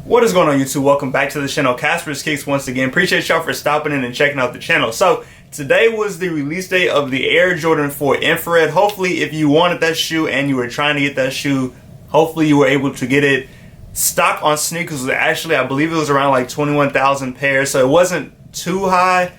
What is going on, YouTube? Welcome back to the channel. Casper's Kicks once again. Appreciate y'all for stopping in and checking out the channel. So today was the release date of the Air Jordan 4 Infrared. Hopefully, if you wanted that shoe and you were trying to get that shoe, hopefully you were able to get it. Stock on sneakers, actually, I believe it was around like 21,000 pairs. So it wasn't too high,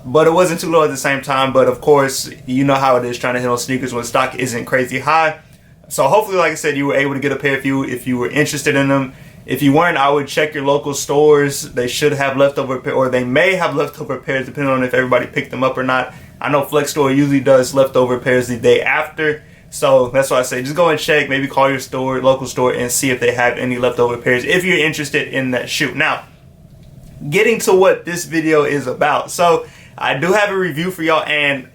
but it wasn't too low at the same time. But of course, you know how it is trying to hit on sneakers when stock isn't crazy high. So hopefully, like I said, you were able to get a pair if you were interested in them. If you weren't, I would check your local stores. They should have leftover pairs, or they may have leftover pairs depending on if everybody picked them up or not. I know Flex Store usually does leftover pairs the day after. So that's why I say just go and check, maybe call your store, local store, and see if they have any leftover pairs if you're interested in that shoe. Now, getting to what this video is about. So I do have a review for y'all, and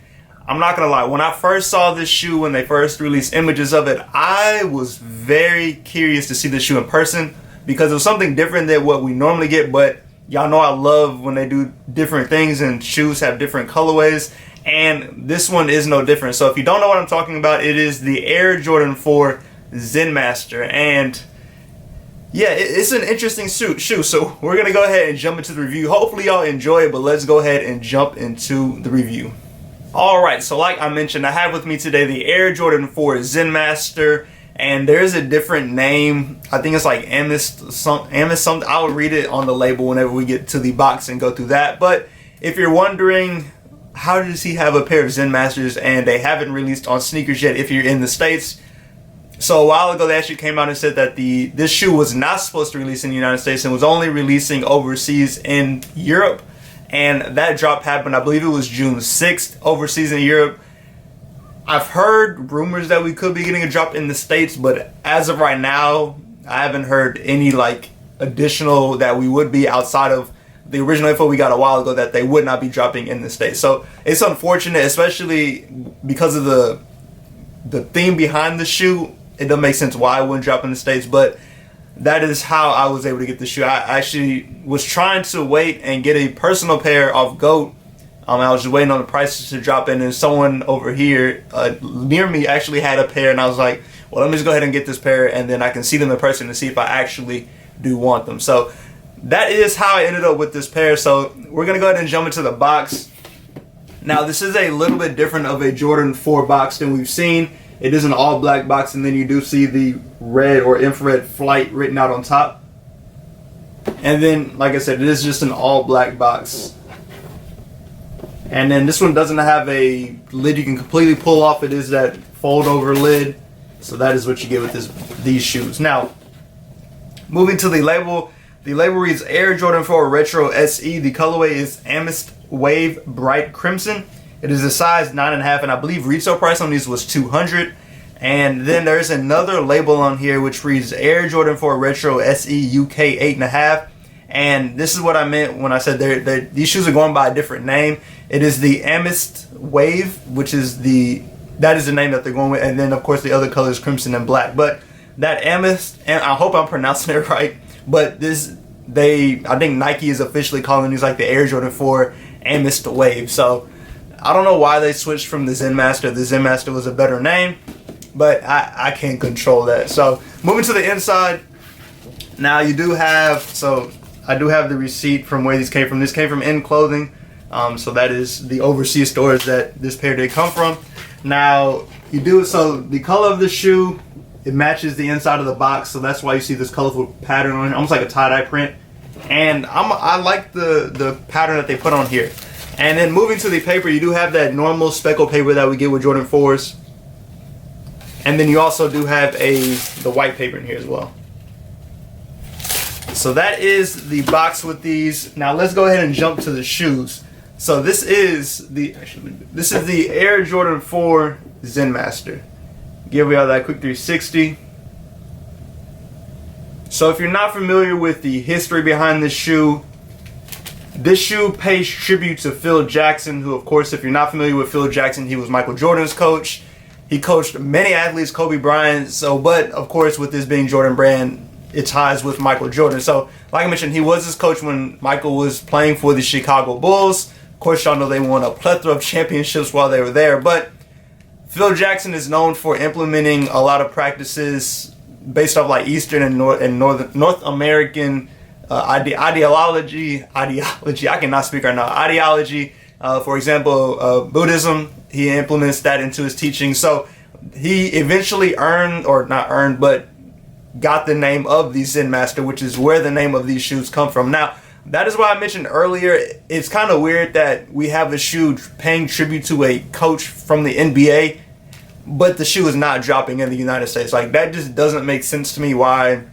I'm not gonna lie, when I first saw this shoe, when they first released images of it, I was very curious to see the shoe in person, because it was something different than what we normally get. But y'all know I love when they do different things and shoes have different colorways, and this one is no different. So if you don't know what I'm talking about, it is the Air Jordan 4 Zen Master, and yeah, it's an interesting shoe. So we're gonna go ahead and jump into the review. Hopefully y'all enjoy it, but let's go ahead and jump into the review. Alright, so like I mentioned, I have with me today the Air Jordan 4 Zen Master. And there's a different name. I think it's like Amethyst something. I'll read it on the label whenever we get to the box and go through that. But if you're wondering, how does he have a pair of Zen Masters and they haven't released on sneakers yet if you're in the States? So a while ago they actually came out and said that this shoe was not supposed to release in the United States and was only releasing overseas in Europe. And that drop happened, I believe it was June 6th, overseas in Europe. I've heard rumors that we could be getting a drop in the States, but as of right now, I haven't heard any like additional that we would be outside of the original info we got a while ago that they would not be dropping in the States. So it's unfortunate, especially because of the theme behind the shoe. It doesn't make sense why it wouldn't drop in the States, but that is how I was able to get the shoe. I actually was trying to wait and get a personal pair off GOAT. I was just waiting on the prices to drop in, and someone over here near me actually had a pair, and I was like, well, let me just go ahead and get this pair, and then I can see them in person to see if I actually do want them. So that is how I ended up with this pair. So we're going to go ahead and jump into the box. Now, this is a little bit different of a Jordan 4 box than we've seen. It is an all-black box, and then you do see the red or infrared flight written out on top. And then, like I said, it is just an all-black box. And then this one doesn't have a lid you can completely pull off. It is that fold over lid. So that is what you get with these shoes. Now, moving to the label. The label reads Air Jordan 4 Retro SE. The colorway is Amethyst Wave Bright Crimson. It is a size 9.5, and I believe retail price on these was $200. And then there's another label on here which reads Air Jordan 4 Retro SE UK 8.5. And this is what I meant when I said these shoes are going by a different name. It is the Amethyst Wave, which is that is the name that they're going with, and then of course the other color is crimson and black. But that Amethyst, and I hope I'm pronouncing it right, but I think Nike is officially calling these like the Air Jordan 4 Amethyst Wave. So I don't know why they switched from the Zen Master. The Zen Master was a better name, but I can't control that. So moving to the inside. Now you do have, so I do have the receipt from where these came from. This came from In Clothing. So that is the overseas stores that this pair did come from. Now so the color of the shoe, it matches the inside of the box, so that's why you see this colorful pattern on it, almost like a tie-dye print. And I like the pattern that they put on here. And then moving to the paper, you do have that normal speckle paper that we get with Jordan 4s. And then you also do have the white paper in here as well. So that is the box with these. Now let's go ahead and jump to the shoes. So this is the Air Jordan 4 Zen Master. Give y'all that quick 360. So if you're not familiar with the history behind this shoe pays tribute to Phil Jackson, who, of course, if you're not familiar with Phil Jackson, he was Michael Jordan's coach. He coached many athletes, Kobe Bryant. But of course, with this being Jordan Brand, it ties with Michael Jordan. So like I mentioned, he was his coach when Michael was playing for the Chicago Bulls. Of course, y'all know they won a plethora of championships while they were there. But Phil Jackson is known for implementing a lot of practices based off like Eastern and North American ideology. I cannot speak right now. Ideology. For example, Buddhism. He implements that into his teaching. So he eventually but got the name of the Zen Master, which is where the name of these shoes come from. Now, that is why I mentioned earlier, it's kind of weird that we have a shoe paying tribute to a coach from the NBA, but the shoe is not dropping in the United States. Like, that just doesn't make sense to me why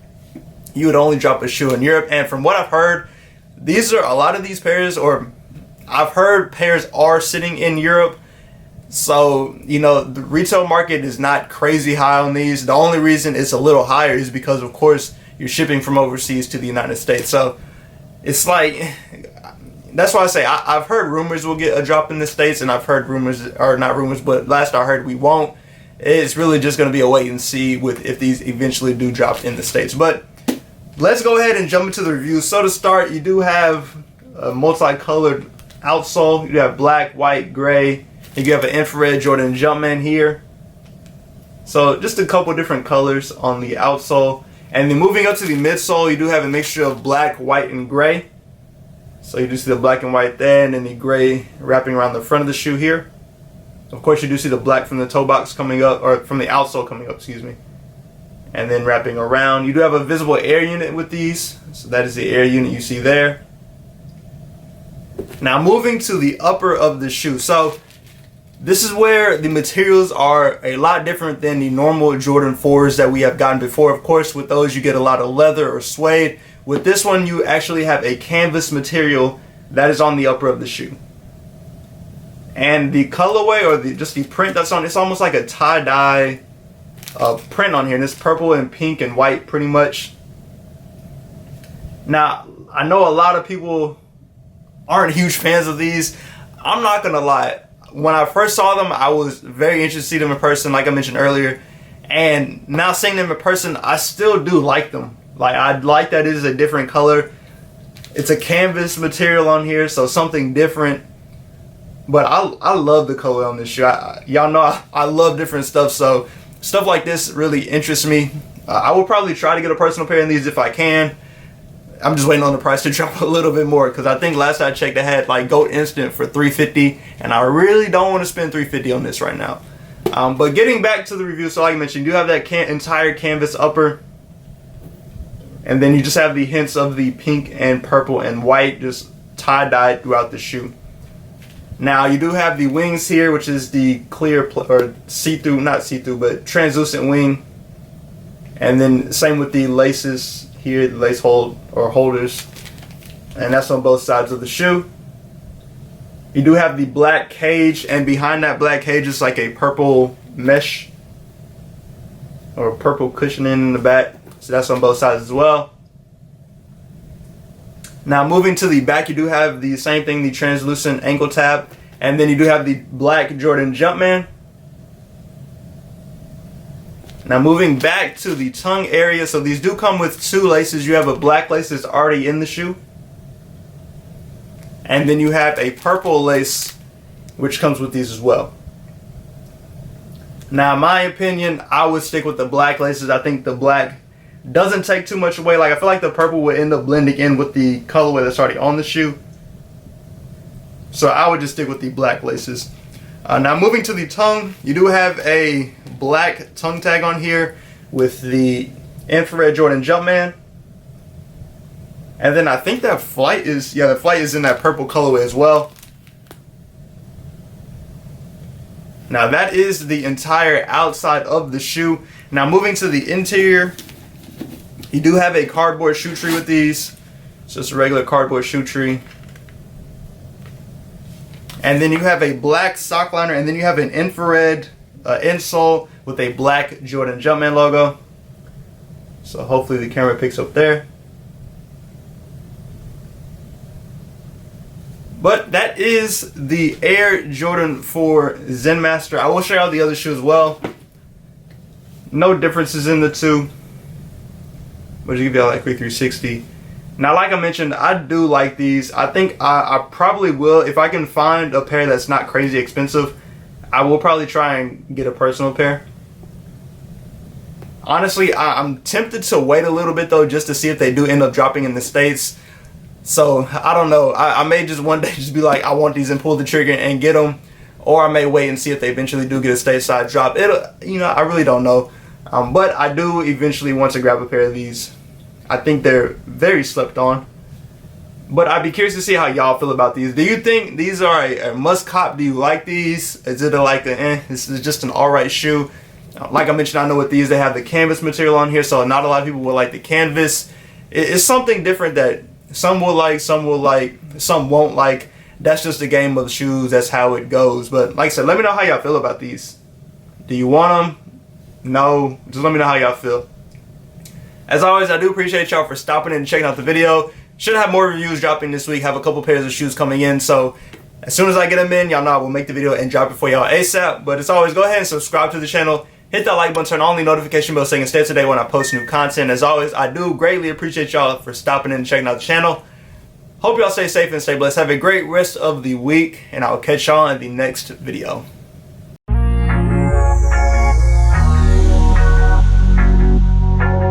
you would only drop a shoe in Europe. And from what I've heard, a lot of these pairs, or I've heard pairs are sitting in Europe. So, the retail market is not crazy high on these. The only reason it's a little higher is because, of course, you're shipping from overseas to the United States. So it's like, that's why I say I've heard rumors we'll get a drop in the States, and I've heard rumors, or not rumors, but last I heard we won't. It's really just going to be a wait and see with if these eventually do drop in the States. But let's go ahead and jump into the review. So to start, you do have a multicolored outsole. You have black, white, gray. You have an infrared Jordan Jumpman here. So just a couple different colors on the outsole. And then moving up to the midsole, you do have a mixture of black, white, and gray. So you do see the black and white there, and then the gray wrapping around the front of the shoe here. Of course, you do see the black from the toe box coming up, or from the outsole coming up, excuse me. And then wrapping around. You do have a visible air unit with these. So that is the air unit you see there. Now moving to the upper of the shoe. So this is where the materials are a lot different than the normal Jordan 4s that we have gotten before. Of course, with those you get a lot of leather or suede. With this one, you actually have a canvas material that is on the upper of the shoe. And the colorway, or just the print that's on, it's almost like a tie-dye print on here. And it's purple and pink and white pretty much. Now, I know a lot of people aren't huge fans of these. I'm not going to lie. When I first saw them, I was very interested to see them in person, like I mentioned earlier. And now seeing them in person, I still do like them. Like, I like that it is a different color. It's a canvas material on here, so something different. But I love the color on this shoe. Y'all know I love different stuff, so stuff like this really interests me. I will probably try to get a personal pair of these if I can. I'm just waiting on the price to drop a little bit more, because I think last I checked, I had like Goat Instant for $350, and I really don't want to spend $350 on this right now. But getting back to the review, so like I mentioned, you do have that entire canvas upper, and then you just have the hints of the pink and purple and white just tie-dyed throughout the shoe. Now you do have the wings here, which is the clear or see-through, not see-through, but translucent wing, and then same with the laces here, the lace holders, and that's on both sides of the shoe. You do have the black cage, and behind that black cage is like a purple mesh or purple cushioning in the back, so that's on both sides as well. Now moving to the back, you do have the same thing, the translucent ankle tab, and then you do have the black Jordan Jumpman. Now moving back to the tongue area, so these do come with two laces. You have a black lace that's already in the shoe, and then you have a purple lace which comes with these as well. Now in my opinion, I would stick with the black laces. I think the black doesn't take too much away. Like, I feel like the purple would end up blending in with the colorway that's already on the shoe, so I would just stick with the black laces. Now moving to the tongue, you do have a black tongue tag on here with the infrared Jordan Jumpman. And then I think that flight is, the flight is in that purple colorway as well. Now that is the entire outside of the shoe. Now moving to the interior, you do have a cardboard shoe tree with these. It's just a regular cardboard shoe tree. And then you have a black sock liner, and then you have an infrared insole with a black Jordan Jumpman logo. So hopefully the camera picks up there. But that is the Air Jordan 4 Zen Master. I will show you all the other shoes as well. No differences in the two, but you give y'all like 360. Now, like I mentioned, I do like these. I think I probably will, if I can find a pair that's not crazy expensive, I will probably try and get a personal pair. Honestly, I'm tempted to wait a little bit though, just to see if they do end up dropping in the States. So I don't know. I may just one day just be like, I want these and pull the trigger and get them, or I may wait and see if they eventually do get a stateside drop. I really don't know. But I do eventually want to grab a pair of these. I think they're very slept on. But I'd be curious to see how y'all feel about these. Do you think these are a must cop? Do you like these? Is it this is just an alright shoe? Like I mentioned, I know with these they have the canvas material on here, so not a lot of people will like the canvas. It's something different that some will like, some won't like. That's just a game of shoes. That's how it goes. But like I said, let me know how y'all feel about these. Do you want them? No? Just let me know how y'all feel. As always, I do appreciate y'all for stopping in and checking out the video. Should have more reviews dropping this week. Have a couple pairs of shoes coming in. So as soon as I get them in, y'all know I will make the video and drop it for y'all ASAP. But as always, go ahead and subscribe to the channel. Hit that like button, turn on the notification bell so you can stay up to date when I post new content. As always, I do greatly appreciate y'all for stopping in and checking out the channel. Hope y'all stay safe and stay blessed. Have a great rest of the week, and I'll catch y'all in the next video.